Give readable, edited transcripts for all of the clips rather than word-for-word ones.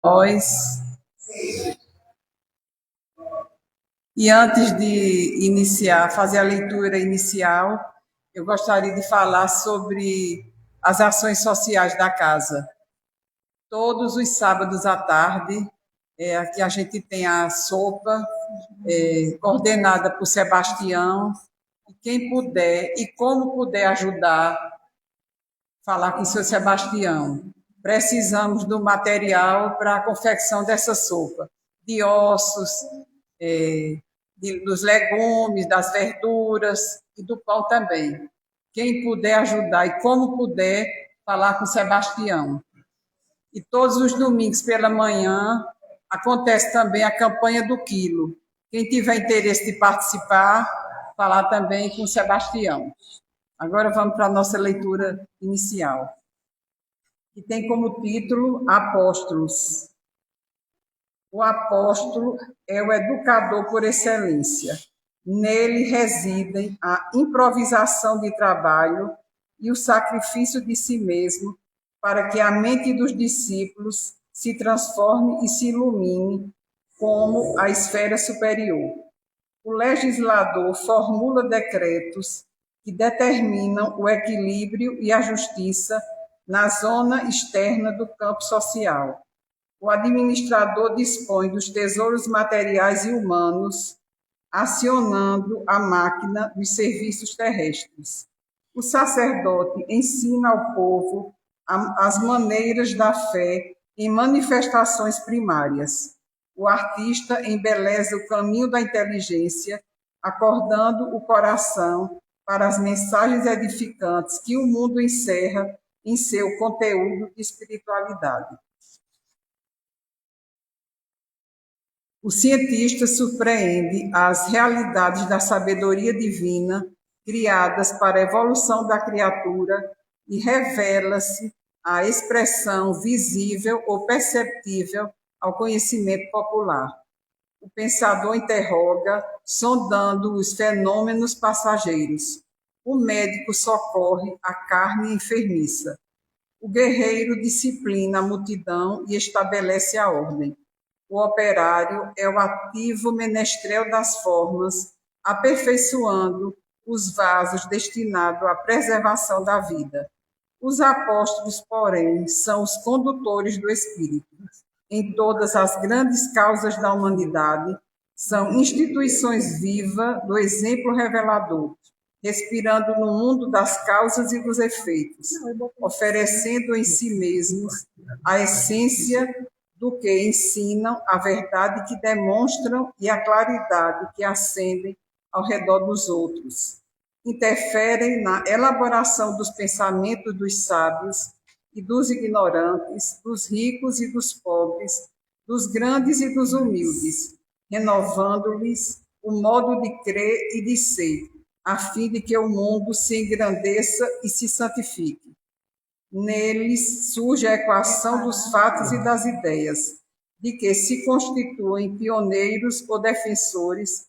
Nós. E antes de iniciar, fazer a leitura inicial, eu gostaria de falar sobre as ações sociais da casa. Todos os sábados à tarde, aqui a gente tem a sopa, coordenada por Sebastião. E quem puder e como puder ajudar, falar com o seu Sebastião. Precisamos do material para a confecção dessa sopa, de ossos, dos legumes, das verduras e do pão também. Quem puder ajudar e como puder, falar com o Sebastião. E todos os domingos pela manhã acontece também a campanha do quilo. Quem tiver interesse de participar, falar também com o Sebastião. Agora vamos para a nossa leitura inicial, que tem como título Apóstolos. O apóstolo é o educador por excelência. Nele residem a improvisação de trabalho e o sacrifício de si mesmo para que a mente dos discípulos se transforme e se ilumine como a esfera superior. O legislador formula decretos que determinam o equilíbrio e a justiça na zona externa do campo social. O administrador dispõe dos tesouros materiais e humanos, acionando a máquina dos serviços terrestres. O sacerdote ensina ao povo as maneiras da fé em manifestações primárias. O artista embeleza o caminho da inteligência, acordando o coração para as mensagens edificantes que o mundo encerra em seu conteúdo de espiritualidade. O cientista surpreende as realidades da sabedoria divina criadas para a evolução da criatura e revela-se a expressão visível ou perceptível ao conhecimento popular. O pensador interroga, sondando os fenômenos passageiros. O médico socorre a carne enfermiça. O guerreiro disciplina a multidão e estabelece a ordem. O operário é o ativo menestrel das formas, aperfeiçoando os vasos destinados à preservação da vida. Os apóstolos, porém, são os condutores do Espírito. Em todas as grandes causas da humanidade, são instituições vivas do exemplo revelador, respirando no mundo das causas e dos efeitos, oferecendo em si mesmos a essência do que ensinam, a verdade que demonstram e a claridade que acendem ao redor dos outros. Interferem na elaboração dos pensamentos dos sábios e dos ignorantes, dos ricos e dos pobres, dos grandes e dos humildes, renovando-lhes o modo de crer e de ser, a fim de que o mundo se engrandeça e se santifique. Neles surge a equação dos fatos e das ideias, de que se constituem pioneiros ou defensores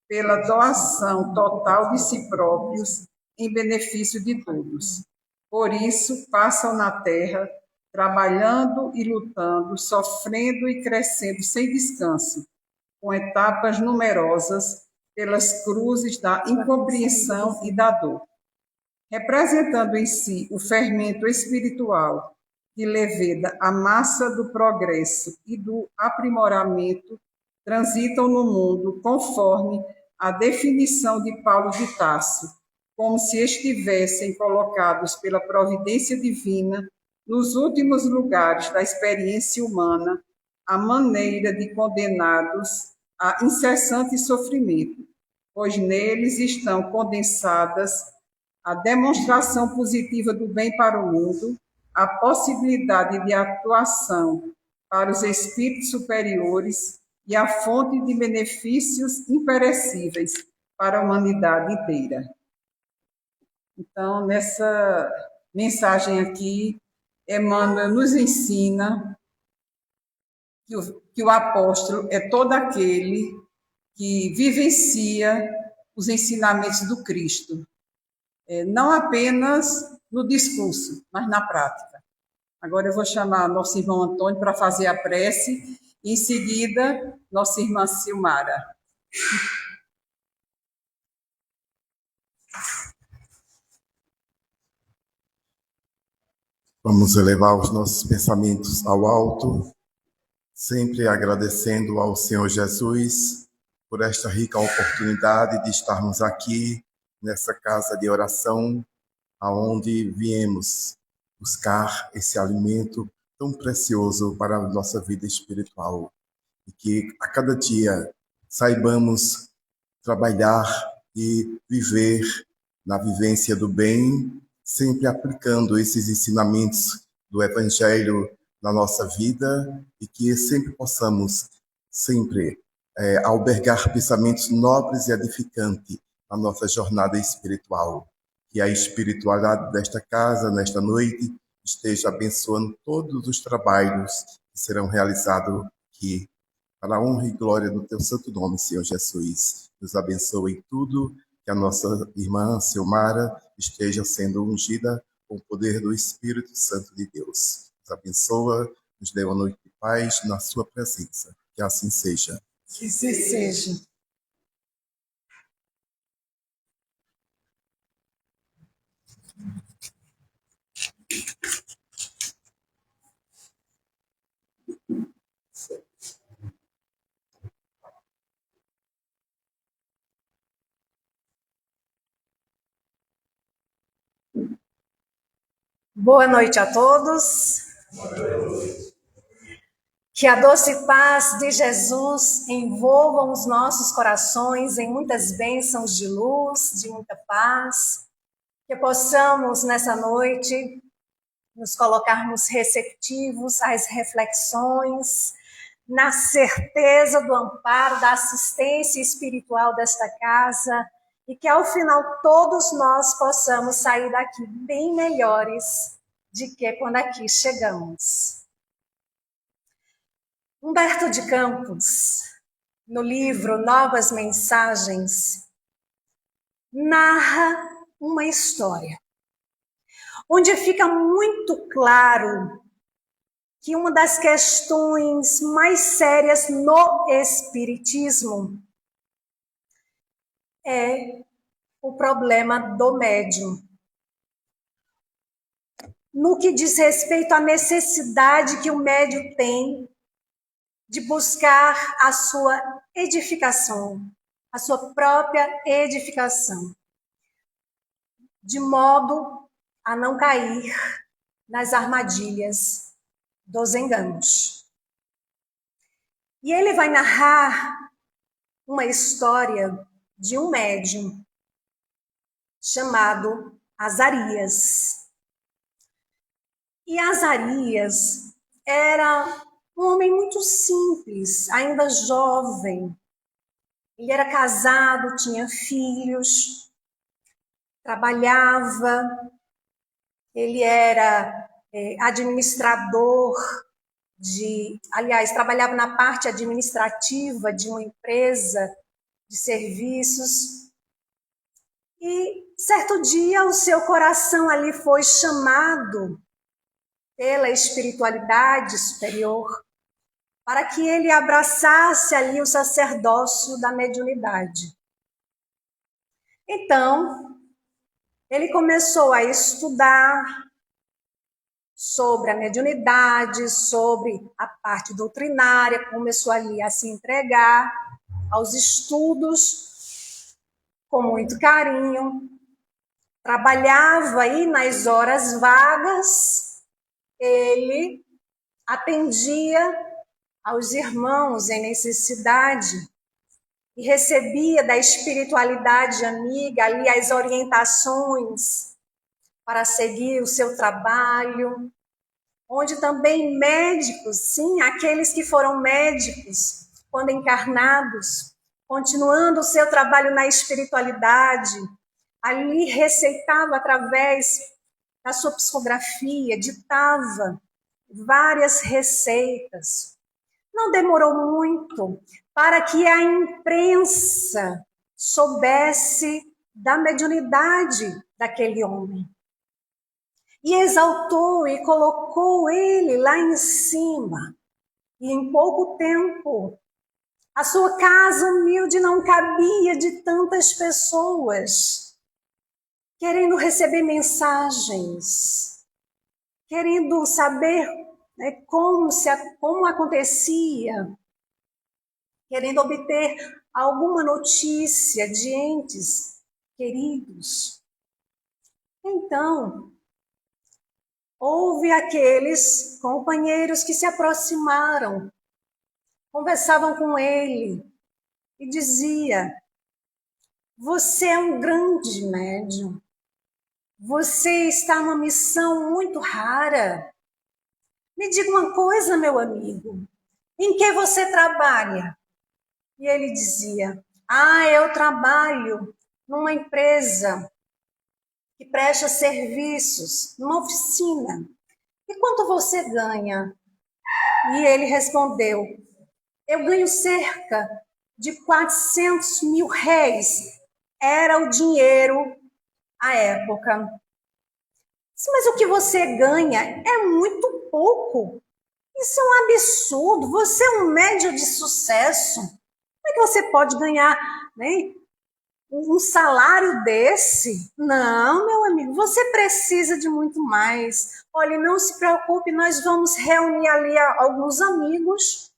pela doação total de si próprios em benefício de todos. Por isso, passam na terra, trabalhando e lutando, sofrendo e crescendo sem descanso, com etapas numerosas pelas cruzes da incompreensão e da dor. Representando em si o fermento espiritual que leveda a massa do progresso e do aprimoramento, transitam no mundo conforme a definição de Paulo de Tarso, como se estivessem colocados pela providência divina nos últimos lugares da experiência humana, à maneira de condenados a incessante sofrimento, pois neles estão condensadas a demonstração positiva do bem para o mundo, a possibilidade de atuação para os espíritos superiores e a fonte de benefícios imperecíveis para a humanidade inteira. Então, nessa mensagem aqui, Emmanuel nos ensina que o apóstolo é todo aquele que vivencia os ensinamentos do Cristo, não apenas no discurso, mas na prática. Agora eu vou chamar nosso irmão Antônio para fazer a prece, e em seguida, nossa irmã Silmara. Vamos elevar os nossos pensamentos ao alto, sempre agradecendo ao Senhor Jesus por esta rica oportunidade de estarmos aqui nessa casa de oração, aonde viemos buscar esse alimento tão precioso para a nossa vida espiritual. E que a cada dia saibamos trabalhar e viver na vivência do bem, sempre aplicando esses ensinamentos do Evangelho na nossa vida, e que sempre possamos albergar pensamentos nobres e edificantes na nossa jornada espiritual. Que a espiritualidade desta casa, nesta noite, esteja abençoando todos os trabalhos que serão realizados aqui, para a honra e glória do teu santo nome, Senhor Jesus. Nos abençoe em tudo, que a nossa irmã Silmara esteja sendo ungida com o poder do Espírito Santo de Deus. Nos abençoa, nos dê uma noite de paz na sua presença. Que assim seja. Que assim seja. Boa noite a todos. Que a doce paz de Jesus envolva os nossos corações em muitas bênçãos de luz, de muita paz. Que possamos, nessa noite, nos colocarmos receptivos às reflexões, na certeza do amparo, da assistência espiritual desta casa, e que ao final todos nós possamos sair daqui bem melhores de que quando aqui chegamos. Humberto de Campos, no livro Novas Mensagens, narra uma história onde fica muito claro que uma das questões mais sérias no espiritismo é o problema do médium. No que diz respeito à necessidade que o médium tem de buscar a sua edificação, a sua própria edificação, de modo a não cair nas armadilhas dos enganos. E ele vai narrar uma história de um médium chamado Azarias. E Azarias era um homem muito simples, ainda jovem. Ele era casado, tinha filhos, trabalhava, ele era administrador trabalhava na parte administrativa de uma empresa de serviços. E certo dia o seu coração ali foi chamado pela espiritualidade superior para que ele abraçasse ali o sacerdócio da mediunidade. Então, ele começou a estudar sobre a mediunidade, sobre a parte doutrinária, começou ali a se entregar aos estudos com muito carinho, trabalhava aí nas horas vagas, ele atendia aos irmãos em necessidade e recebia da espiritualidade amiga ali as orientações para seguir o seu trabalho, onde também médicos, sim, aqueles que foram médicos quando encarnados, continuando o seu trabalho na espiritualidade, ali receitava através da sua psicografia, ditava várias receitas. Não demorou muito para que a imprensa soubesse da mediunidade daquele homem. e exaltou e colocou ele lá em cima. E em pouco tempo, a sua casa humilde não cabia de tantas pessoas querendo receber mensagens, querendo saber, né, como acontecia, querendo obter alguma notícia de entes queridos. Então, houve aqueles companheiros que se aproximaram, conversavam com ele e dizia: você é um grande médium, você está numa missão muito rara. Me diga uma coisa, meu amigo, em que você trabalha? E ele dizia: eu trabalho numa empresa que presta serviços, numa oficina. E quanto você ganha? E ele respondeu: eu ganho cerca de 400 mil réis. Era o dinheiro à época. Mas o que você ganha é muito pouco. Isso é um absurdo. Você é um médium de sucesso. Como é que você pode ganhar, né, um salário desse? Não, meu amigo, você precisa de muito mais. Olha, não se preocupe, nós vamos reunir ali alguns amigos.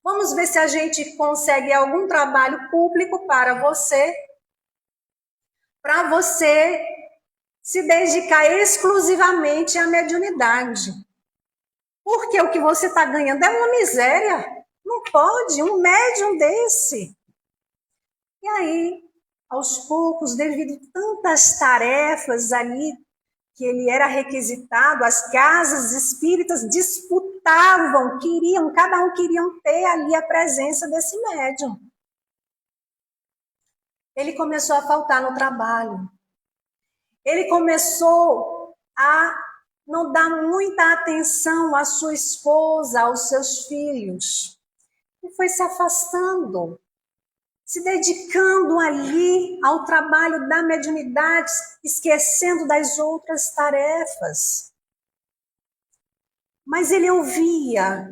Vamos ver se a gente consegue algum trabalho público para você se dedicar exclusivamente à mediunidade. Porque o que você está ganhando é uma miséria. Não pode, um médium desse. E aí, aos poucos, devido a tantas tarefas ali que ele era requisitado, as casas espíritas disputavam, cada um queria ter ali a presença desse médium. Ele começou a faltar no trabalho. Ele começou a não dar muita atenção à sua esposa, aos seus filhos. E foi se afastando, se dedicando ali ao trabalho da mediunidade, esquecendo das outras tarefas. Mas ele ouvia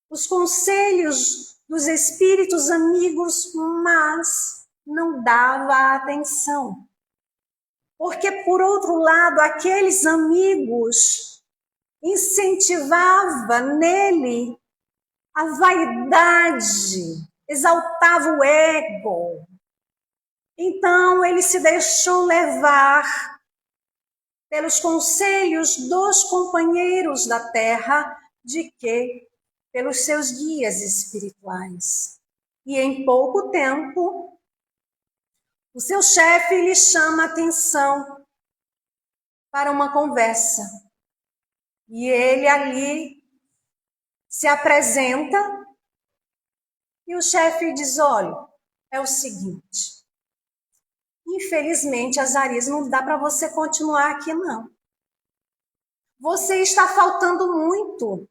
os conselhos dos espíritos amigos, mas não dava atenção. Porque, por outro lado, aqueles amigos incentivavam nele a vaidade, exaltava o ego. Então, ele se deixou levar pelos conselhos dos companheiros da terra, de que? Pelos seus guias espirituais. E em pouco tempo, o seu chefe lhe chama a atenção para uma conversa. E ele ali se apresenta e o chefe diz: olha, é o seguinte, infelizmente, Azarias, não dá para você continuar aqui, não. Você está faltando muito.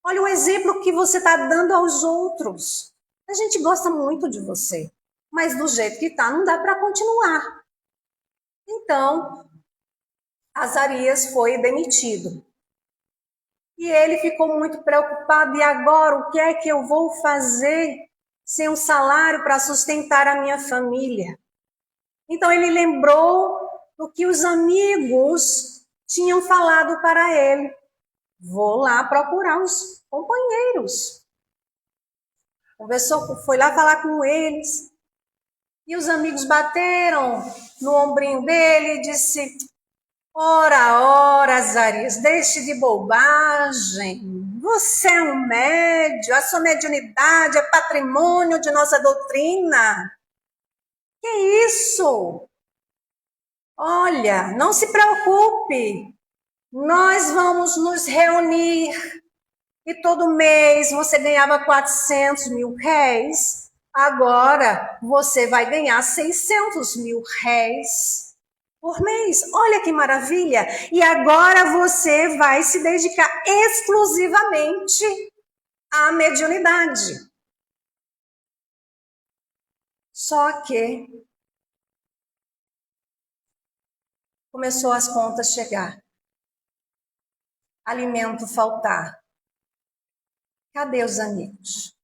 Olha o exemplo que você está dando aos outros. A gente gosta muito de você, mas do jeito que está, não dá para continuar. Então, Azarias foi demitido. E ele ficou muito preocupado. E agora, o que é que eu vou fazer sem um salário para sustentar a minha família? Então, ele lembrou do que os amigos tinham falado para ele. Vou lá procurar os companheiros. Conversou, foi lá falar com eles. E os amigos bateram no ombrinho dele e disse: ora, Azarias, deixe de bobagem. Você é um médium, a sua mediunidade é patrimônio de nossa doutrina. Que isso? Olha, não se preocupe. Nós vamos nos reunir. E todo mês você ganhava 400 mil réis. Agora você vai ganhar 600 mil réis por mês. Olha que maravilha! E agora você vai se dedicar exclusivamente à mediunidade. Só que começou as contas chegar. Alimento faltar. Cadê os amigos?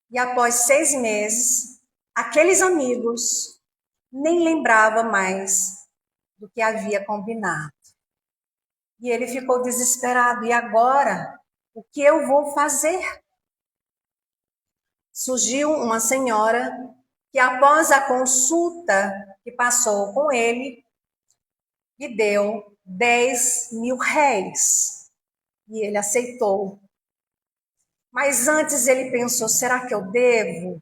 E após 6 meses, aqueles amigos nem lembravam mais do que havia combinado. E ele ficou desesperado. E agora? O que eu vou fazer? Surgiu uma senhora que, após a consulta que passou com ele, lhe deu 10.000 réis. E ele aceitou. Mas antes ele pensou, será que eu devo?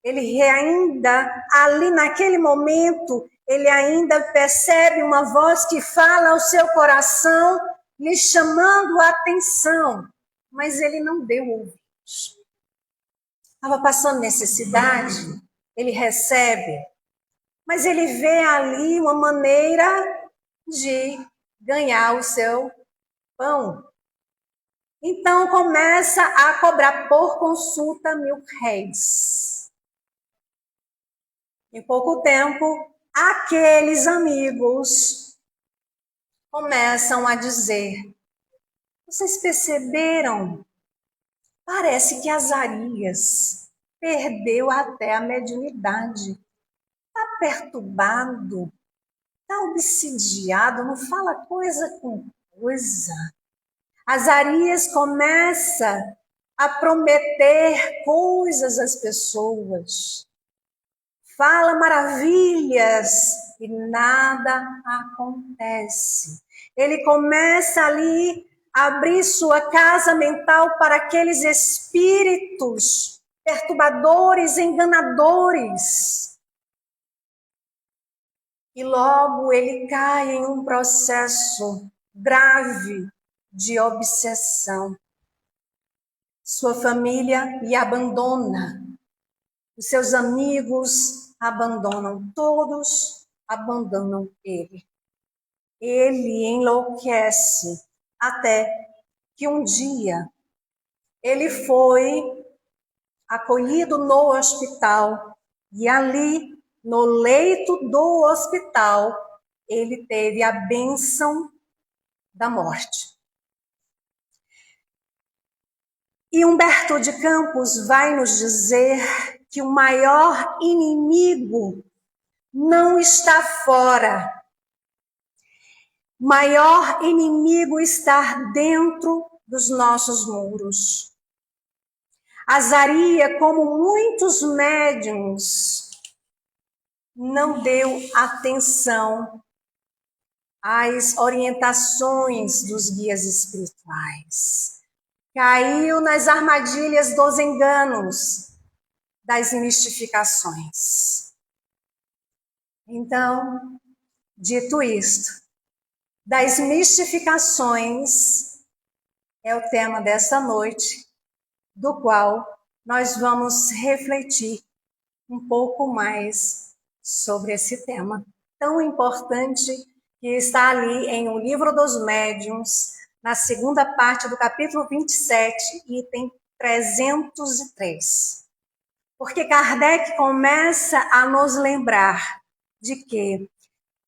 Ele ainda, ali naquele momento, ele ainda percebe uma voz que fala ao seu coração, lhe chamando a atenção. Mas ele não deu ouvidos. Estava passando necessidade, ele recebe. Mas ele vê ali uma maneira de ganhar o seu pão. Então começa a cobrar por consulta 1.000 réis. Em pouco tempo, aqueles amigos começam a dizer: vocês perceberam? Parece que Azarias perdeu até a mediunidade. Está perturbado, está obsidiado, não fala coisa com coisa. Azarias começa a prometer coisas às pessoas. Fala maravilhas e nada acontece. Ele começa ali a abrir sua casa mental para aqueles espíritos perturbadores, enganadores. E logo ele cai em um processo grave de obsessão. Sua família lhe abandona. Os seus amigos abandonam. Todos abandonam ele. Ele enlouquece. Até que um dia ele foi acolhido no hospital. E ali, no leito do hospital, ele teve a bênção da morte. E Humberto de Campos vai nos dizer que o maior inimigo não está fora. O maior inimigo está dentro dos nossos muros. Azaria, como muitos médiuns, não deu atenção às orientações dos guias espirituais. Caiu nas armadilhas dos enganos, das mistificações. Então, dito isto, das mistificações é o tema dessa noite, do qual nós vamos refletir um pouco mais sobre esse tema tão importante que está ali em O Livro dos Médiuns, na segunda parte do capítulo 27, item 303. Porque Kardec começa a nos lembrar de que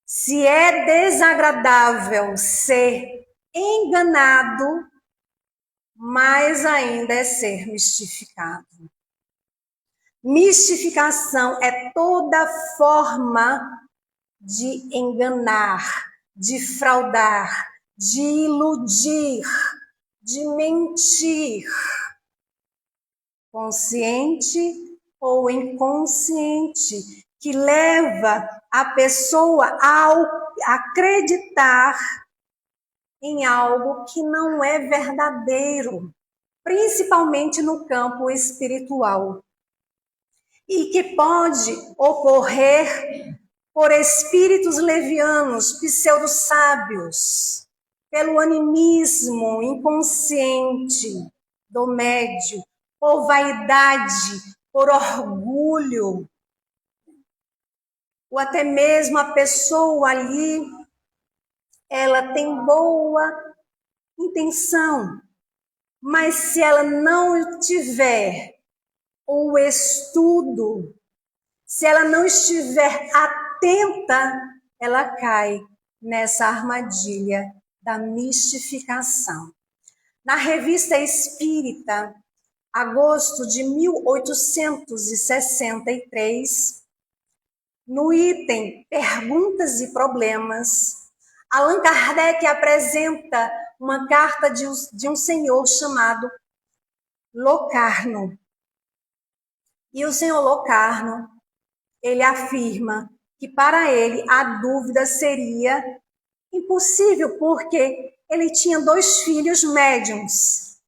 se é desagradável ser enganado, mais ainda é ser mistificado. Mistificação é toda forma de enganar, de fraudar, de iludir, de mentir, consciente ou inconsciente, que leva a pessoa a acreditar em algo que não é verdadeiro, principalmente no campo espiritual, e que pode ocorrer por espíritos levianos, pseudo-sábios, pelo animismo inconsciente do médium, por vaidade, por orgulho, ou até mesmo a pessoa ali, ela tem boa intenção, mas se ela não tiver o estudo, se ela não estiver atenta, ela cai nessa armadilha da mistificação. Na Revista Espírita, agosto de 1863, no item Perguntas e Problemas, Allan Kardec apresenta uma carta de um senhor chamado Locarno. E o senhor Locarno, ele afirma que para ele a dúvida seria impossível, porque ele tinha 2 filhos médiums.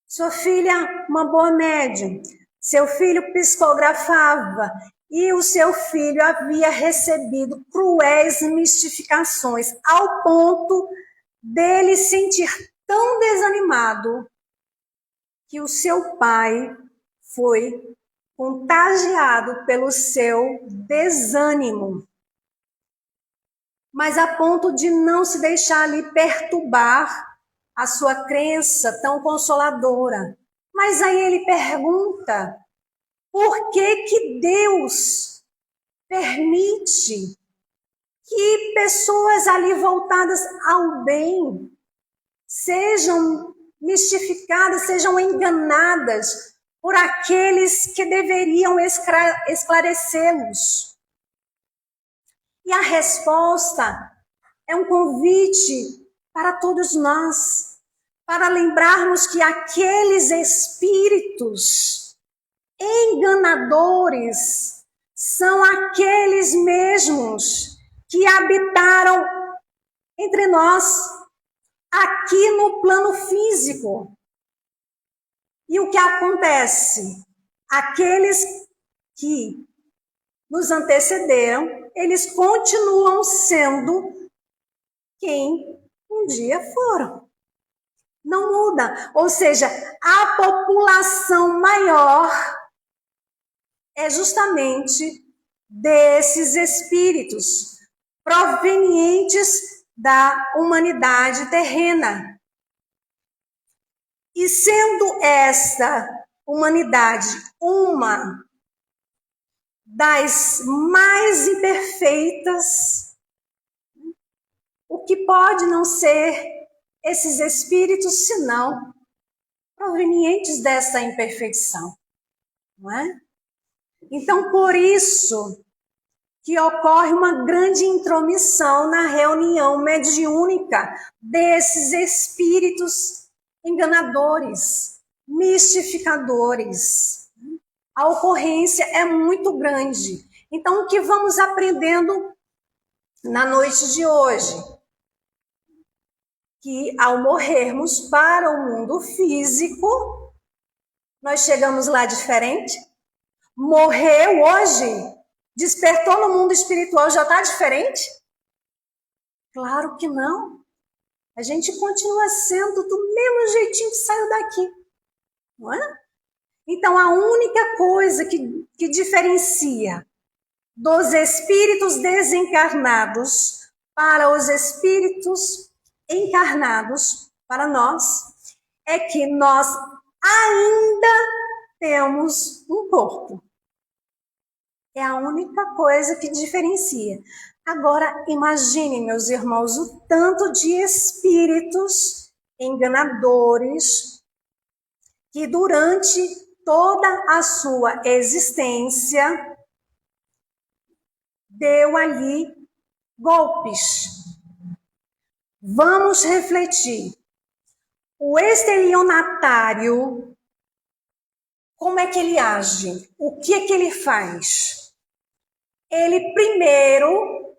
Sua filha, uma boa médium. Seu filho psicografava e o seu filho havia recebido cruéis mistificações, ao ponto dele sentir tão desanimado que o seu pai foi contagiado pelo seu desânimo, mas a ponto de não se deixar ali perturbar a sua crença tão consoladora. Mas aí ele pergunta, por que Deus permite que pessoas ali voltadas ao bem sejam mistificadas, sejam enganadas por aqueles que deveriam esclarecê-los? E a resposta é um convite para todos nós, para lembrarmos que aqueles espíritos enganadores são aqueles mesmos que habitaram entre nós, aqui no plano físico. E o que acontece? Aqueles que nos antecederam, eles continuam sendo quem um dia foram. Não muda. Ou seja, a população maior é justamente desses espíritos provenientes da humanidade terrena. E sendo essa humanidade uma das mais imperfeitas, o que pode não ser esses espíritos, senão provenientes dessa imperfeição, não é? Então, por isso que ocorre uma grande intromissão na reunião mediúnica desses espíritos enganadores, mistificadores. A ocorrência é muito grande. Então, o que vamos aprendendo na noite de hoje? Que ao morrermos para o mundo físico, nós chegamos lá diferente. Morreu hoje, despertou no mundo espiritual, já está diferente? Claro que não. A gente continua sendo do mesmo jeitinho que saiu daqui, não é? Então, a única coisa que diferencia dos espíritos desencarnados para os espíritos encarnados, para nós, é que nós ainda temos um corpo. É a única coisa que diferencia. Agora, imaginem, meus irmãos, o tanto de espíritos enganadores que durante toda a sua existência deu ali golpes. Vamos refletir. O estelionatário, como é que ele age? O que é que ele faz? Ele primeiro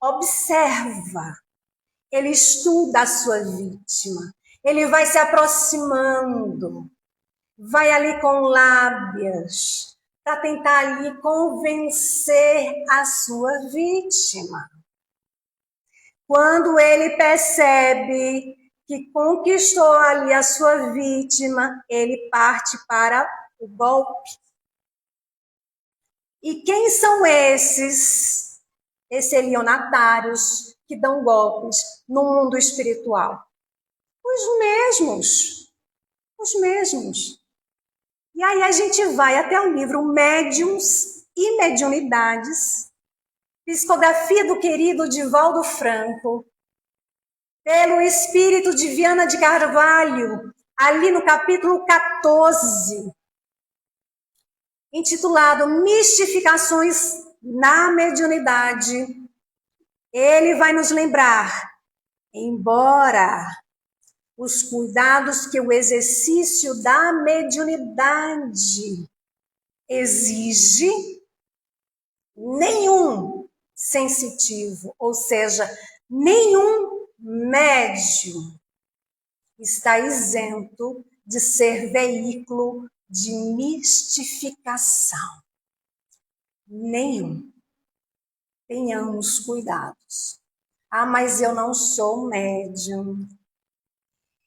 observa, ele estuda a sua vítima, ele vai se aproximando, vai ali com lábias, para tentar ali convencer a sua vítima. Quando ele percebe que conquistou ali a sua vítima, ele parte para o golpe. E quem são esses estelionatários que dão golpes no mundo espiritual? Os mesmos. Os mesmos. E aí a gente vai até o livro Médiuns e Mediunidades, psicografia do querido Divaldo Franco, pelo espírito de Viana de Carvalho, ali no capítulo 14, intitulado Mistificações na Mediunidade, ele vai nos lembrar, embora os cuidados que o exercício da mediunidade exige, nenhum sensitivo, ou seja, nenhum médium está isento de ser veículo de mistificação. Nenhum. Tenhamos cuidados. Ah, mas eu não sou médium.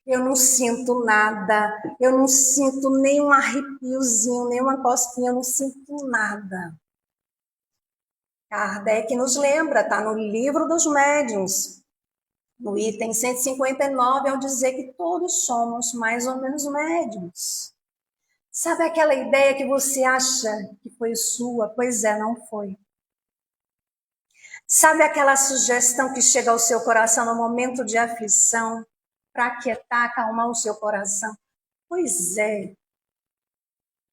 Eu não sinto nada. Eu não sinto nenhum arrepiozinho, nenhuma cosquinha, eu não sinto nada. Kardec nos lembra, está no livro dos médiuns, no item 159, ao dizer que todos somos mais ou menos médiuns. Sabe aquela ideia que você acha que foi sua? Pois é, não foi. Sabe aquela sugestão que chega ao seu coração no momento de aflição, para aquietar, acalmar o seu coração? Pois é,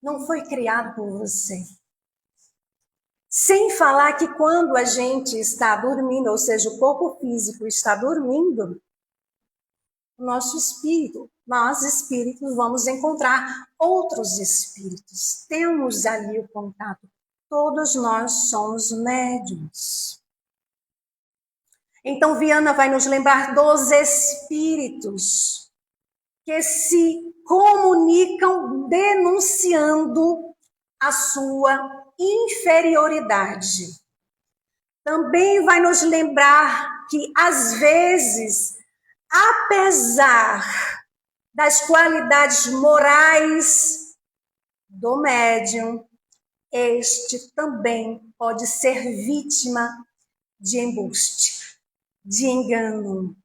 não foi criado por você. Sem falar que quando a gente está dormindo, ou seja, o corpo físico está dormindo, o nosso espírito, nós espíritos vamos encontrar outros espíritos. Temos ali o contato. Todos nós somos médiuns. Então, Viana vai nos lembrar dos espíritos que se comunicam denunciando a sua inferioridade. Também vai nos lembrar que, às vezes, apesar das qualidades morais do médium, este também pode ser vítima de embuste, de engano.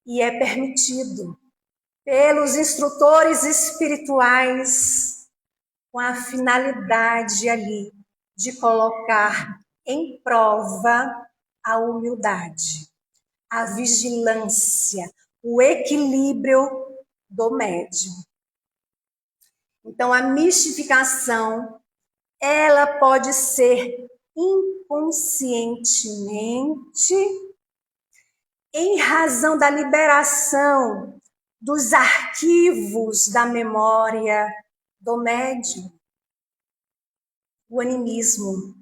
E é permitido pelos instrutores espirituais, com a finalidade ali de colocar em prova a humildade, a vigilância, o equilíbrio do médium. Então, a mistificação, ela pode ser inconscientemente, em razão da liberação dos arquivos da memória do médium, o animismo.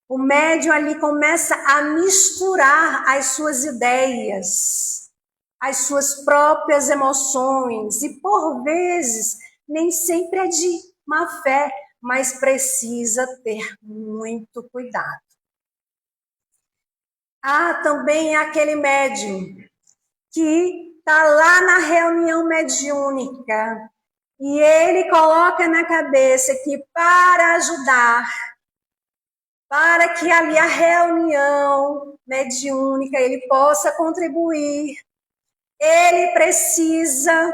O médium ali começa a misturar as suas ideias, as suas próprias emoções, e por vezes nem sempre é de má fé, mas precisa ter muito cuidado. Há também aquele médium que está lá na reunião mediúnica, e ele coloca na cabeça que para ajudar, para que ali a reunião mediúnica ele possa contribuir, ele precisa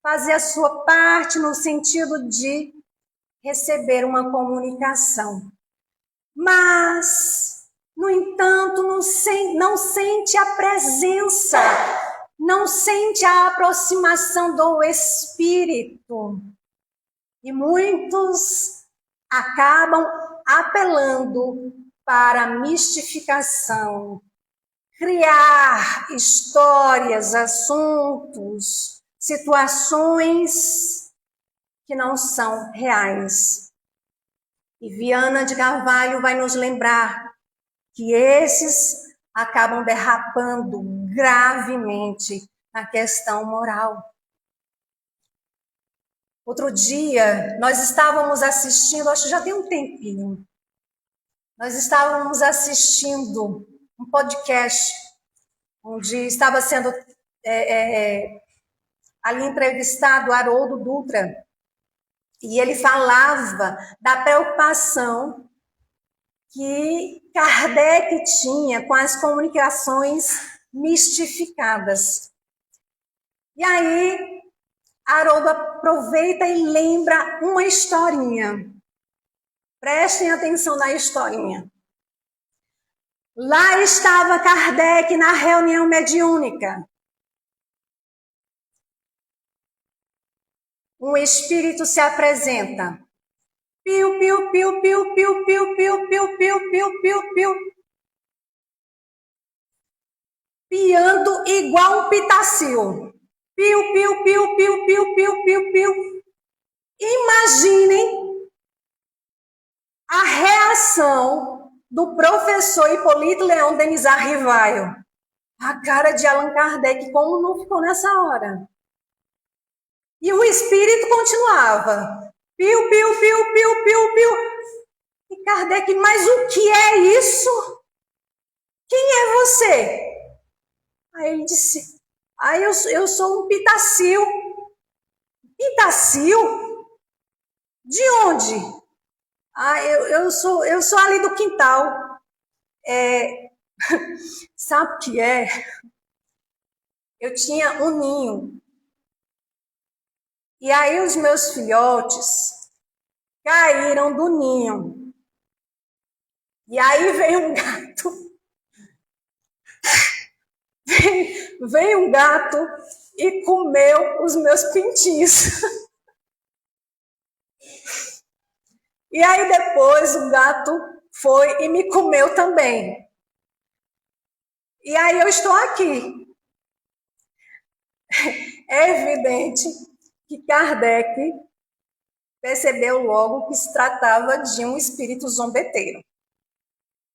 fazer a sua parte no sentido de receber uma comunicação. Mas, no entanto, não sente a presença, não sente a aproximação do Espírito. E muitos acabam apelando para a mistificação, criar histórias, assuntos, situações que não são reais. E Viana de Carvalho vai nos lembrar que esses acabam derrapando gravemente na questão moral. Outro dia, nós estávamos assistindo, acho que já tem um tempinho, nós estávamos assistindo um podcast onde estava sendo ali entrevistado Haroldo Dutra, e ele falava da preocupação que Kardec tinha com as comunicações mistificadas. E aí, Haroldo aproveita e lembra uma historinha. Prestem atenção na historinha. Lá estava Kardec na reunião mediúnica. Um espírito se apresenta. Piu, piu, piu, piu, piu, piu, piu, piu, piu, piu, piu, piu. Piando igual um pitacil. Piu, piu, piu, piu, piu, piu, piu, piu. Imaginem a reação do professor Hipólito Leão Denizar Rivaio. A cara de Allan Kardec, como não ficou nessa hora. E o espírito continuava. Piu, piu, piu, piu, piu, piu. E Kardec, mas o que é isso? Quem é você? Aí ele disse, eu sou um pitacil. Pitacil? De onde? Eu sou ali do quintal. Sabe o que é? Eu tinha um ninho. E aí os meus filhotes caíram do ninho. E aí veio um gato. Veio um gato e comeu os meus pintinhos. E aí depois o gato foi e me comeu também. E aí eu estou aqui. É evidente que Kardec percebeu logo que se tratava de um espírito zombeteiro.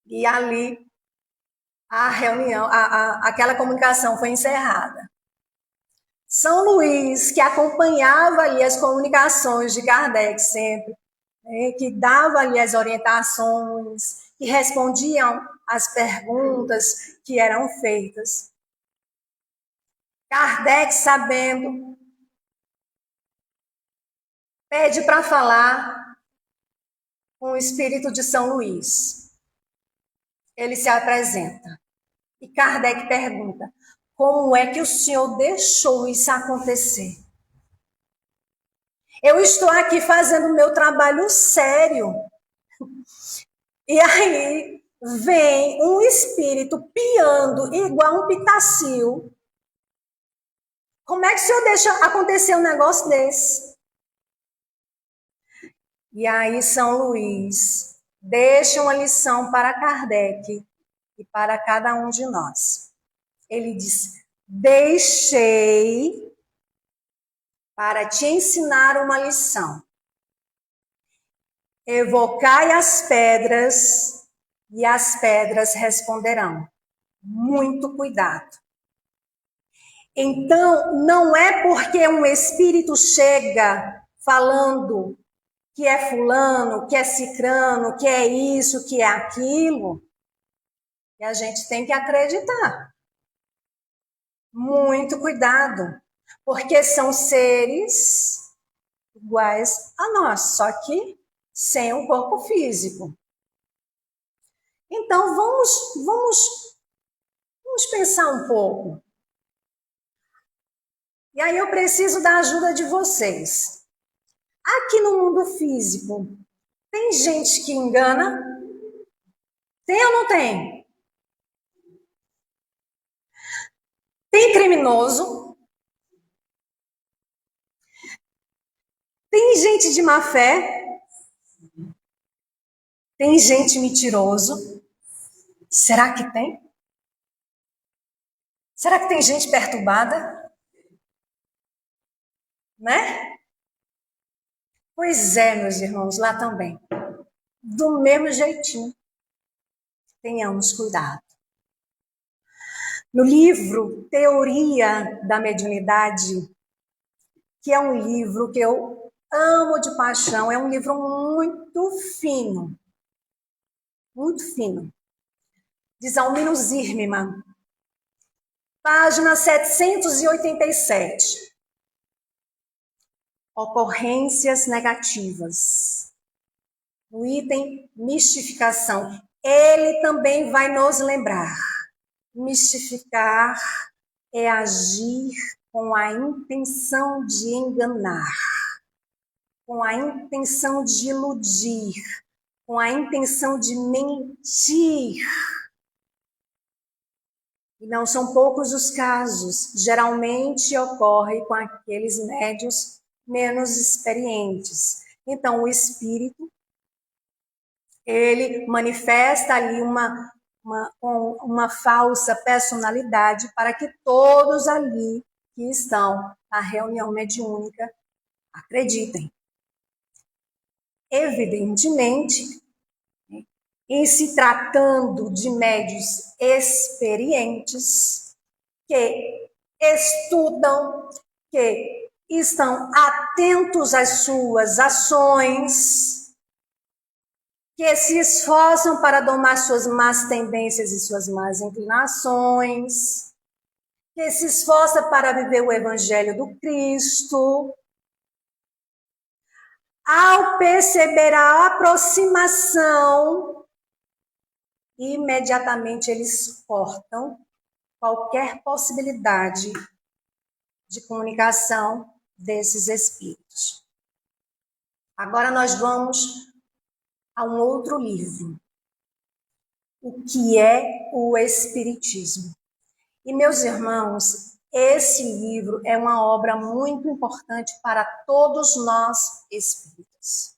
E ali a reunião, aquela comunicação foi encerrada. São Luís, que acompanhava ali as comunicações de Kardec sempre, que dava ali as orientações, que respondiam às perguntas que eram feitas. Kardec, sabendo, pede para falar com o espírito de São Luís. Ele se apresenta. E Kardec pergunta, como é que o senhor deixou isso acontecer? Eu estou aqui fazendo o meu trabalho sério. E aí vem um espírito piando igual um pitacil. Como é que o senhor deixa acontecer um negócio desse? E aí São Luís deixa uma lição para Kardec e para cada um de nós. Ele diz, deixei para te ensinar uma lição. Evocai as pedras e as pedras responderão. Muito cuidado. Então, não é porque um espírito chega falando que é fulano, que é cicrano, que é isso, que é aquilo, que a gente tem que acreditar. Muito cuidado, porque são seres iguais a nós, só que sem um corpo físico. Então, vamos pensar um pouco. E aí eu preciso da ajuda de vocês. Aqui no mundo físico, tem gente que engana? Tem ou não tem? Tem criminoso? Tem gente de má fé? Tem gente mentiroso? Será que tem? Será que tem gente perturbada? Né? Pois é, meus irmãos, lá também. Do mesmo jeitinho. Tenhamos cuidado. No livro Teoria da Mediunidade, que é um livro que eu amo de paixão, é um livro muito fino. Muito fino. Diz Almino Zirmiman, página 787. Ocorrências negativas. No item mistificação, ele também vai nos lembrar. Mistificar é agir com a intenção de enganar, com a intenção de iludir, com a intenção de mentir. E não são poucos os casos. Geralmente ocorre com aqueles médiuns menos experientes. Então, o espírito, ele manifesta ali uma falsa personalidade para que todos ali que estão na reunião mediúnica acreditem. Evidentemente, em se tratando de médiuns experientes que estudam, que estão atentos às suas ações, que se esforçam para domar suas más tendências e suas más inclinações, que se esforça para viver o Evangelho do Cristo. Ao perceber a aproximação, imediatamente eles cortam qualquer possibilidade de comunicação desses espíritos. Agora nós vamos a um outro livro. O que é o Espiritismo? E, meus irmãos, esse livro é uma obra muito importante para todos nós espíritas.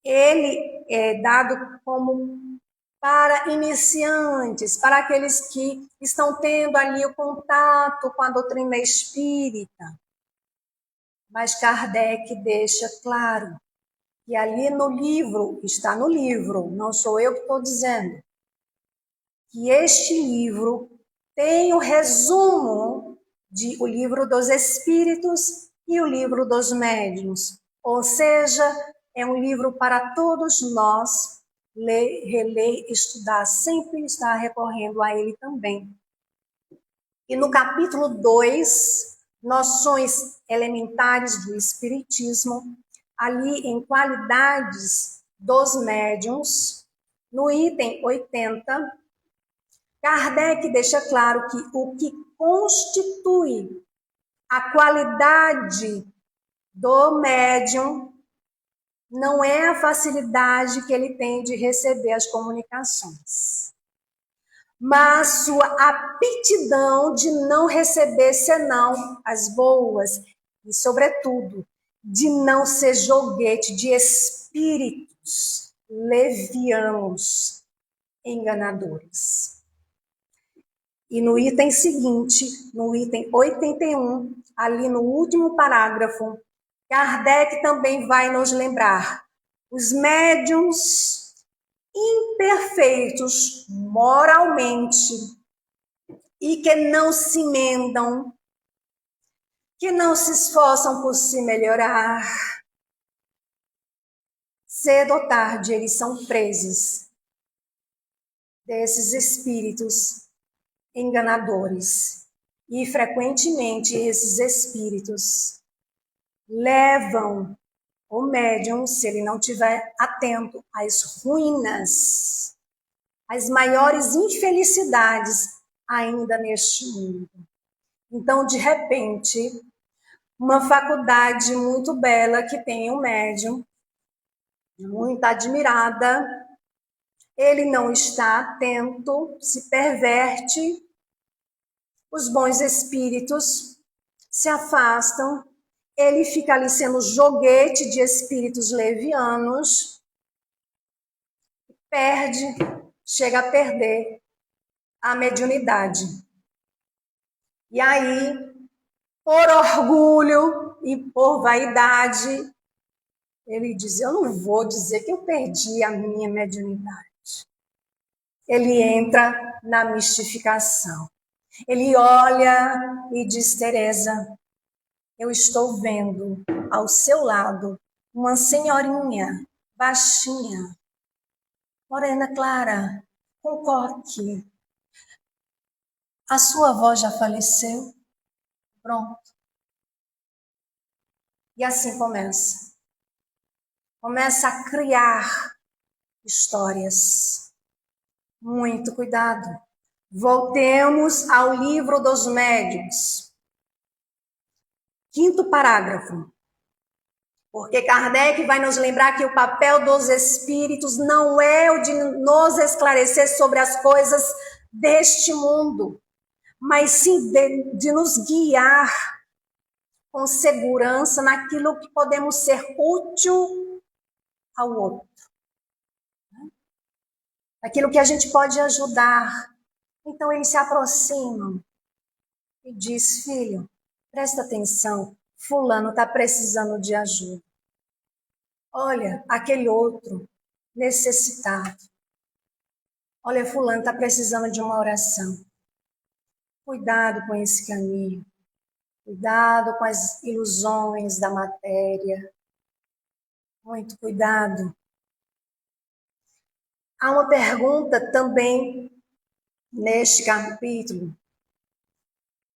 Ele é dado como para iniciantes, para aqueles que estão tendo ali o contato com a doutrina espírita. Mas Kardec deixa claro que ali no livro, está no livro, não sou eu que estou dizendo, que este livro tem o resumo de o livro dos Espíritos e o livro dos Médiuns. Ou seja, é um livro para todos nós ler, reler, estudar, sempre estar recorrendo a ele também. E no capítulo 2, Noções Elementares do Espiritismo, ali em Qualidades dos Médiuns, no item 80, Kardec deixa claro que o que constitui a qualidade do médium não é a facilidade que ele tem de receber as comunicações, mas sua aptidão de não receber senão as boas e, sobretudo, de não ser joguete de espíritos levianos, enganadores. E no item seguinte, no item 81, ali no último parágrafo, Kardec também vai nos lembrar: os médiuns imperfeitos moralmente e que não se emendam, que não se esforçam por se melhorar, cedo ou tarde eles são presos desses espíritos enganadores. E frequentemente esses espíritos levam o médium, se ele não estiver atento, às ruínas, às maiores infelicidades ainda neste mundo. Então, de repente, uma faculdade muito bela que tem um médium, muito admirada, ele não está atento, se perverte, os bons espíritos se afastam, ele fica ali sendo joguete de espíritos levianos, chega a perder a mediunidade. E aí, por orgulho e por vaidade, ele diz: eu não vou dizer que eu perdi a minha mediunidade. Ele entra na mistificação. Ele olha e diz: Teresa, eu estou vendo ao seu lado uma senhorinha baixinha, morena clara, com coque. A sua avó já faleceu? Pronto. E assim começa. Começa a criar histórias. Muito cuidado. Voltemos ao livro dos médiuns. 5º parágrafo. Porque Kardec vai nos lembrar que o papel dos espíritos não é o de nos esclarecer sobre as coisas deste mundo, mas sim de nos guiar com segurança naquilo que podemos ser útil ao outro. Aquilo que a gente pode ajudar. Então ele se aproxima e diz: filho, presta atenção, fulano está precisando de ajuda. Olha, aquele outro necessitado. Olha, fulano está precisando de uma oração. Cuidado com esse caminho. Cuidado com as ilusões da matéria. Muito cuidado. Há uma pergunta também neste capítulo,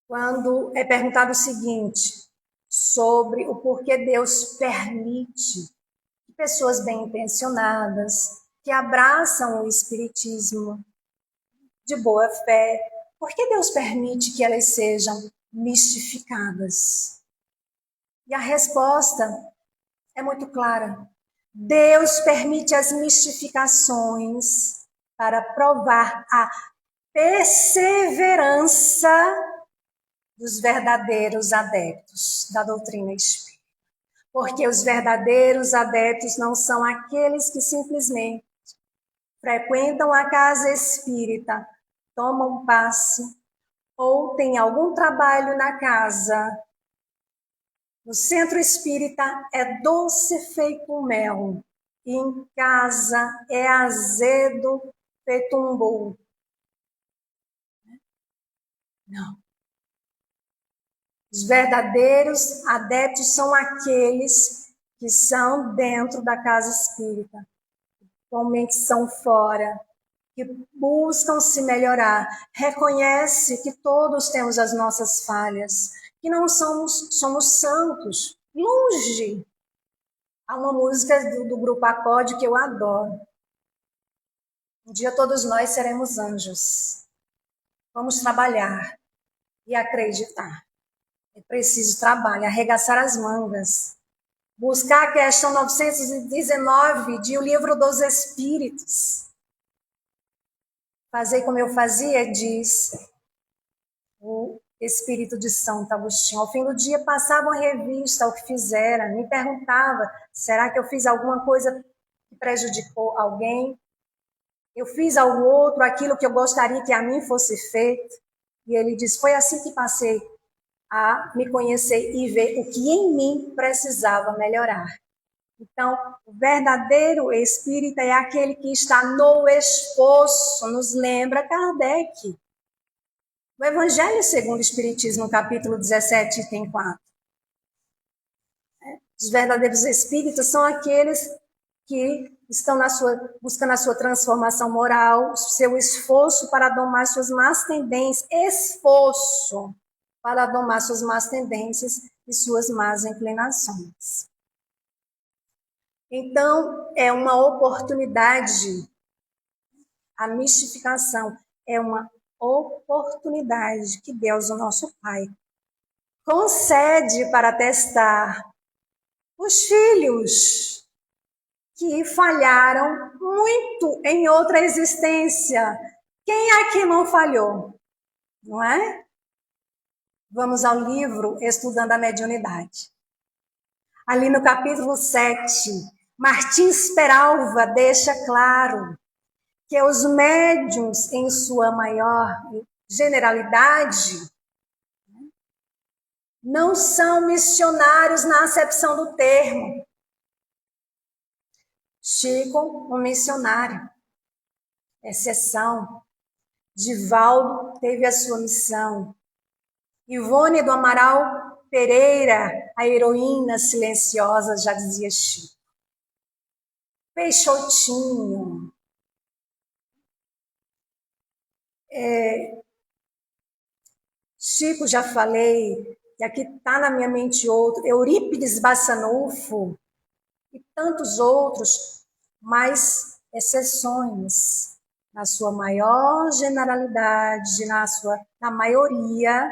quando é perguntado o seguinte, sobre o porquê Deus permite que pessoas bem-intencionadas, que abraçam o espiritismo de boa fé, por que Deus permite que elas sejam mistificadas? E a resposta é muito clara. Deus permite as mistificações para provar a perseverança dos verdadeiros adeptos da doutrina espírita. Porque os verdadeiros adeptos não são aqueles que simplesmente frequentam a casa espírita, tomam passe ou têm algum trabalho na casa. No centro espírita é doce feito mel, e em casa é azedo feito um bolo. Não. Os verdadeiros adeptos são aqueles que são dentro da casa espírita, atualmente são fora, que buscam se melhorar, reconhece que todos temos as nossas falhas, que não somos santos, longe. Há uma música do grupo Acorde que eu adoro. Um dia todos nós seremos anjos. Vamos trabalhar e acreditar. É preciso trabalho, arregaçar as mangas. Buscar a questão 919 de O Livro dos Espíritos. Fazer como eu fazia, diz o Espírito de Santo Agostinho. Ao fim do dia, passava uma revista ao que fizera, me perguntava, será que eu fiz alguma coisa que prejudicou alguém? Eu fiz ao outro aquilo que eu gostaria que a mim fosse feito? E ele diz, foi assim que passei a me conhecer e ver o que em mim precisava melhorar. Então, o verdadeiro espírita é aquele que está no esforço, nos lembra Kardec. O Evangelho segundo o Espiritismo, capítulo 17, item 4. Os verdadeiros espíritas são aqueles que estão buscando a sua transformação moral, seu esforço para domar suas más tendências, esforço para domar suas más tendências e suas más inclinações. Então, é uma oportunidade, a mistificação é uma oportunidade que Deus, o nosso Pai, concede para testar os filhos que falharam muito em outra existência. Quem aqui não falhou? Não é? Vamos ao livro Estudando a Mediunidade. Ali no capítulo 7, Martins Peralva deixa claro que os médiuns, em sua maior generalidade, não são missionários na acepção do termo. Chico, um missionário, exceção. Divaldo teve a sua missão. Ivone do Amaral Pereira, a heroína silenciosa, já dizia Chico. Peixotinho. Chico, já falei, e aqui está na minha mente outro, Eurípides Bassanufo e tantos outros, mas exceções. Na sua maior generalidade, na maioria,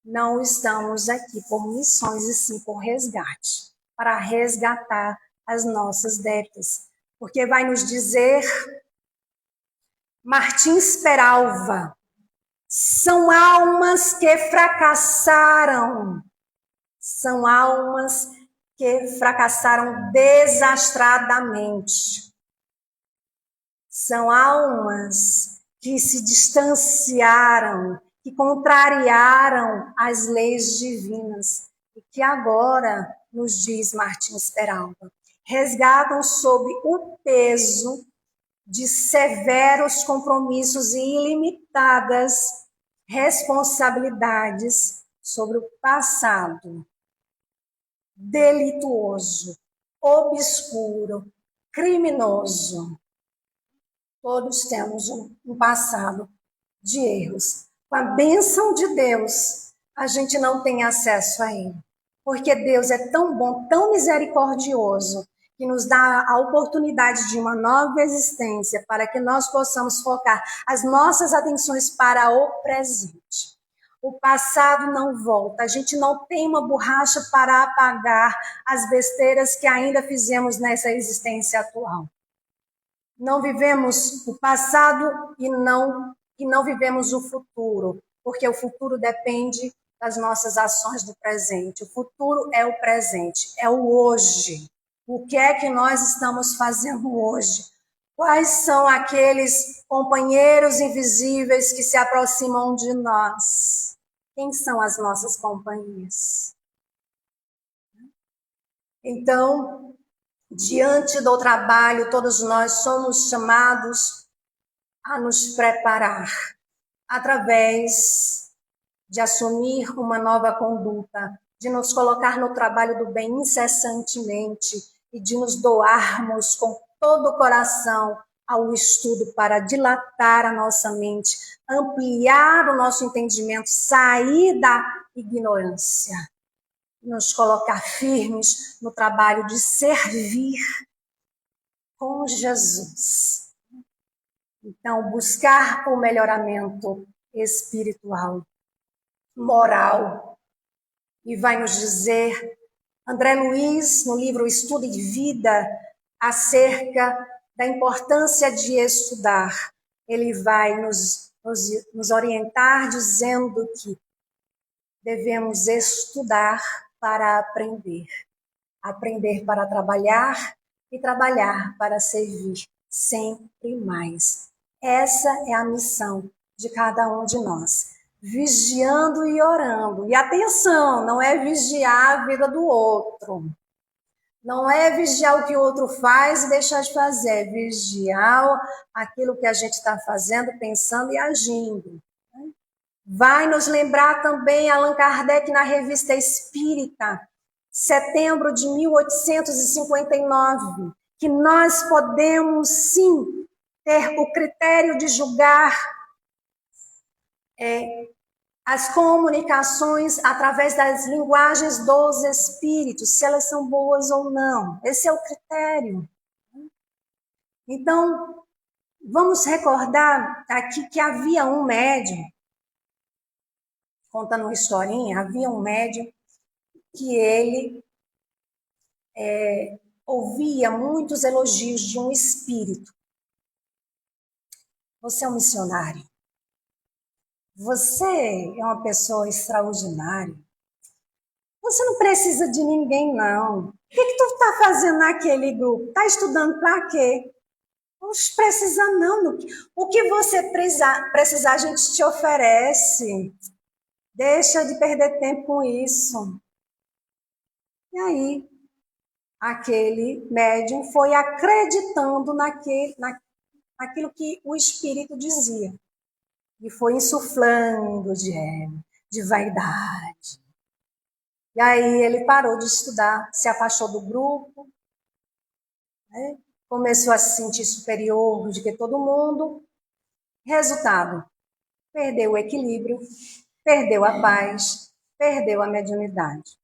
não estamos aqui por missões e sim por resgate, para resgatar as nossas débitas. Porque vai nos dizer Martins Peralva. São almas que fracassaram. São almas que fracassaram desastradamente. São almas que se distanciaram, que contrariaram as leis divinas e que agora, nos diz Martins Peralva, resgatam sob o peso de severos compromissos e ilimitadas responsabilidades sobre o passado delituoso, obscuro, criminoso. Todos temos um passado de erros. Com a bênção de Deus, a gente não tem acesso a ele. Porque Deus é tão bom, tão misericordioso, que nos dá a oportunidade de uma nova existência para que nós possamos focar as nossas atenções para o presente. O passado não volta. A gente não tem uma borracha para apagar as besteiras que ainda fizemos nessa existência atual. Não vivemos o passado e não vivemos o futuro, porque o futuro depende das nossas ações do presente. O futuro é o presente, é o hoje. O que é que nós estamos fazendo hoje? Quais são aqueles companheiros invisíveis que se aproximam de nós? Quem são as nossas companhias? Então, diante do trabalho, todos nós somos chamados a nos preparar através de assumir uma nova conduta, de nos colocar no trabalho do bem incessantemente e de nos doarmos com todo o coração ao estudo para dilatar a nossa mente, ampliar o nosso entendimento, sair da ignorância, nos colocar firmes no trabalho de servir com Jesus. Então, buscar o melhoramento espiritual, moral. E vai nos dizer André Luiz, no livro Estudo de Vida, acerca da importância de estudar. Ele vai nos orientar dizendo que devemos estudar para aprender. Aprender para trabalhar e trabalhar para servir sempre mais. Essa é a missão de cada um de nós. Vigiando e orando. E atenção, não é vigiar a vida do outro. Não é vigiar o que o outro faz e deixar de fazer. É vigiar aquilo que a gente está fazendo, pensando e agindo. Vai nos lembrar também Allan Kardec na Revista Espírita, setembro de 1859, que nós podemos sim ter o critério de julgar as comunicações através das linguagens dos espíritos, se elas são boas ou não. Esse é o critério. Então, vamos recordar aqui que havia um médium, contando uma historinha, havia um médium que ele ouvia muitos elogios de um espírito. Você é um missionário. Você é uma pessoa extraordinária. Você não precisa de ninguém, não. O que tu está fazendo naquele grupo? Está estudando para quê? Não precisa, não. O que você precisar, a gente te oferece. Deixa de perder tempo com isso. E aí, aquele médium foi acreditando naquilo que o espírito dizia. E foi insuflando de vaidade. E aí ele parou de estudar, se afastou do grupo, né? Começou a se sentir superior do que todo mundo. Resultado, perdeu o equilíbrio, perdeu a paz, perdeu a mediunidade.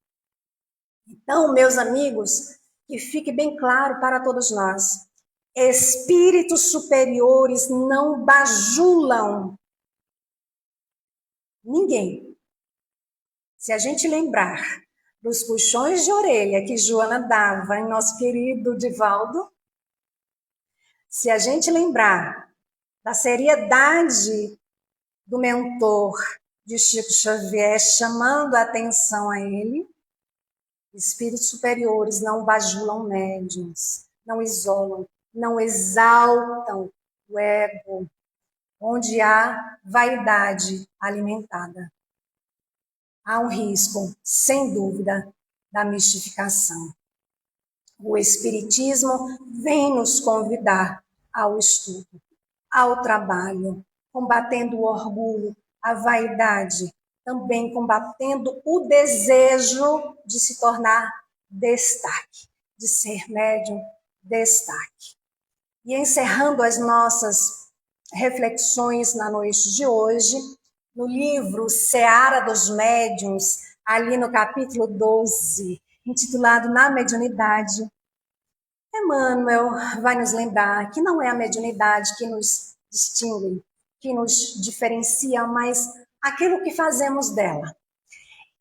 Então, meus amigos, que fique bem claro para todos nós, espíritos superiores não bajulam ninguém. Se a gente lembrar dos puxões de orelha que Joana dava em nosso querido Divaldo, se a gente lembrar da seriedade do mentor de Chico Xavier, chamando a atenção a ele. Espíritos superiores não bajulam médiuns, não isolam, não exaltam o ego, onde há vaidade alimentada. Há um risco, sem dúvida, da mistificação. O Espiritismo vem nos convidar ao estudo, ao trabalho, combatendo o orgulho, a vaidade, também combatendo o desejo de se tornar destaque, de ser médium destaque. E encerrando as nossas reflexões na noite de hoje, no livro Seara dos Médiuns, ali no capítulo 12, intitulado Na Mediunidade, Emmanuel vai nos lembrar que não é a mediunidade que nos distingue, que nos diferencia, mas aquilo que fazemos dela.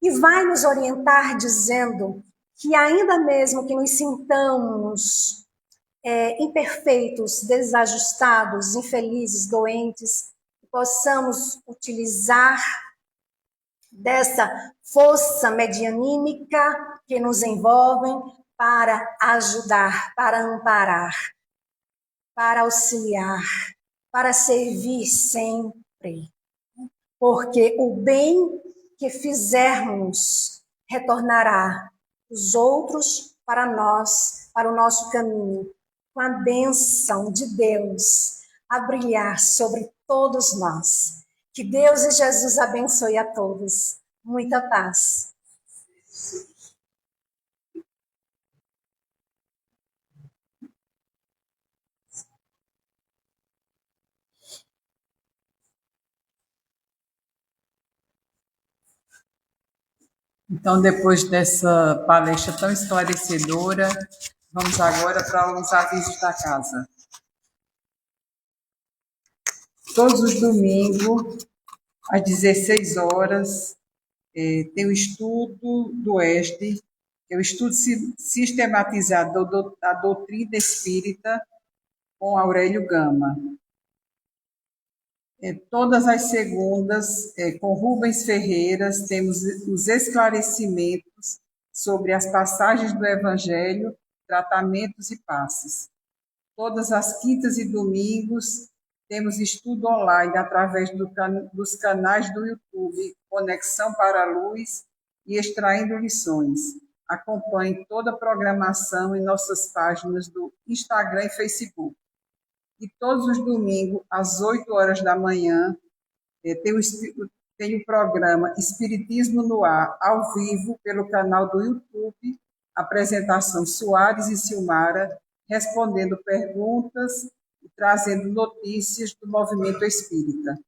E vai nos orientar dizendo que ainda mesmo que nos sintamos imperfeitos, desajustados, infelizes, doentes, possamos utilizar dessa força medianímica que nos envolve para ajudar, para amparar, para auxiliar, para servir sempre. Porque o bem que fizermos retornará os outros para nós, para o nosso caminho, com a bênção de Deus a brilhar sobre todos nós. Que Deus e Jesus abençoe a todos. Muita paz. Então, depois dessa palestra tão esclarecedora, vamos agora para os avisos da casa. Todos os domingos, às 16 horas, tem o estudo do ESD, que é o estudo sistematizado da doutrina espírita, com Aurélio Gama. Todas as segundas, com Rubens Ferreiras, temos os esclarecimentos sobre as passagens do Evangelho, tratamentos e passes. Todas as quintas e domingos, temos estudo online através dos canais do YouTube, Conexão para a Luz e Extraindo Lições. Acompanhe toda a programação em nossas páginas do Instagram e Facebook. E todos os domingos, às 8 horas da manhã, tem o programa Espiritismo no Ar, ao vivo, pelo canal do YouTube, apresentação Soares e Silmara, respondendo perguntas e trazendo notícias do movimento espírita.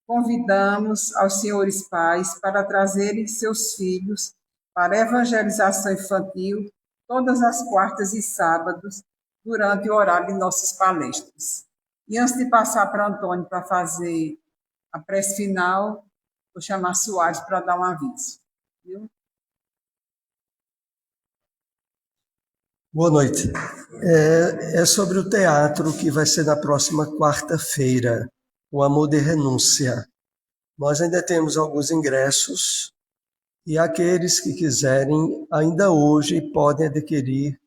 Convidamos aos senhores pais para trazerem seus filhos para a evangelização infantil todas as quartas e sábados, durante o horário de nossas palestras. E antes de passar para Antônio para fazer a prece final, vou chamar Soares para dar um aviso. Viu? Boa noite. É sobre o teatro que vai ser na próxima quarta-feira, O Amor de Renúncia. Nós ainda temos alguns ingressos e aqueles que quiserem, ainda hoje, podem adquirir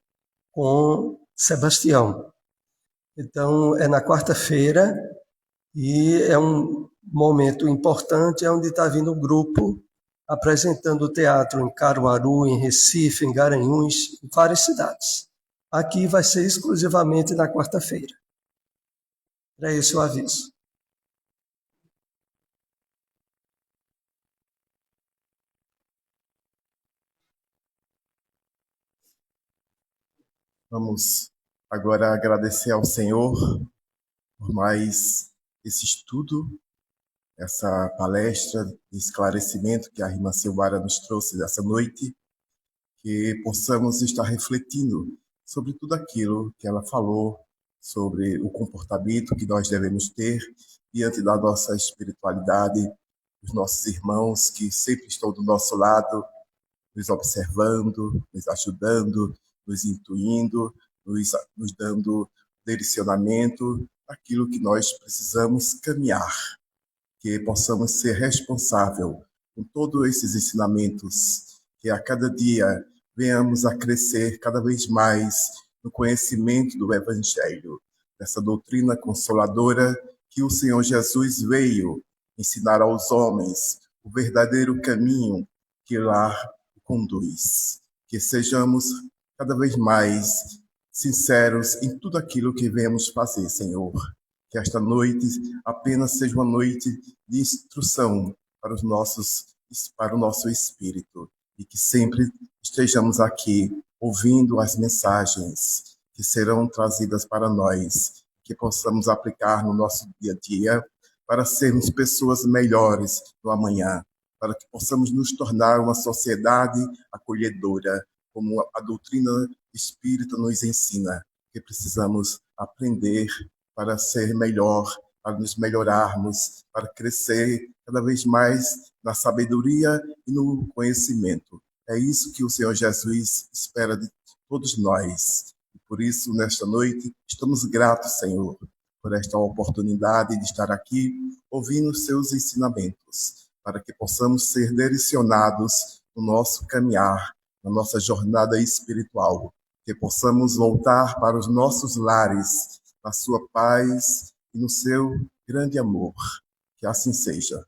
com Sebastião. Então, é na quarta-feira e é um momento importante, é onde está vindo um grupo apresentando o teatro em Caruaru, em Recife, em Garanhuns, em várias cidades. Aqui vai ser exclusivamente na quarta-feira. Era esse o aviso. Vamos agora agradecer ao Senhor por mais esse estudo, essa palestra de esclarecimento que a irmã Silmara nos trouxe dessa noite, que possamos estar refletindo sobre tudo aquilo que ela falou, sobre o comportamento que nós devemos ter diante da nossa espiritualidade, os nossos irmãos que sempre estão do nosso lado, nos observando, nos ajudando, nos intuindo, nos dando direcionamento, aquilo que nós precisamos caminhar, que possamos ser responsáveis com todos esses ensinamentos, que a cada dia venhamos a crescer cada vez mais no conhecimento do Evangelho, dessa doutrina consoladora que o Senhor Jesus veio ensinar aos homens, o verdadeiro caminho que lá conduz. Que sejamos cada vez mais sinceros em tudo aquilo que venhamos fazer, Senhor. Que esta noite apenas seja uma noite de instrução para o nosso espírito, e que sempre estejamos aqui ouvindo as mensagens que serão trazidas para nós, que possamos aplicar no nosso dia a dia para sermos pessoas melhores no amanhã, para que possamos nos tornar uma sociedade acolhedora, como a doutrina espírita nos ensina, que precisamos aprender para ser melhor, para nos melhorarmos, para crescer cada vez mais na sabedoria e no conhecimento. É isso que o Senhor Jesus espera de todos nós. E por isso, nesta noite, estamos gratos, Senhor, por esta oportunidade de estar aqui ouvindo os seus ensinamentos, para que possamos ser direcionados no nosso caminhar, na nossa jornada espiritual, que possamos voltar para os nossos lares, na sua paz e no seu grande amor. Que assim seja.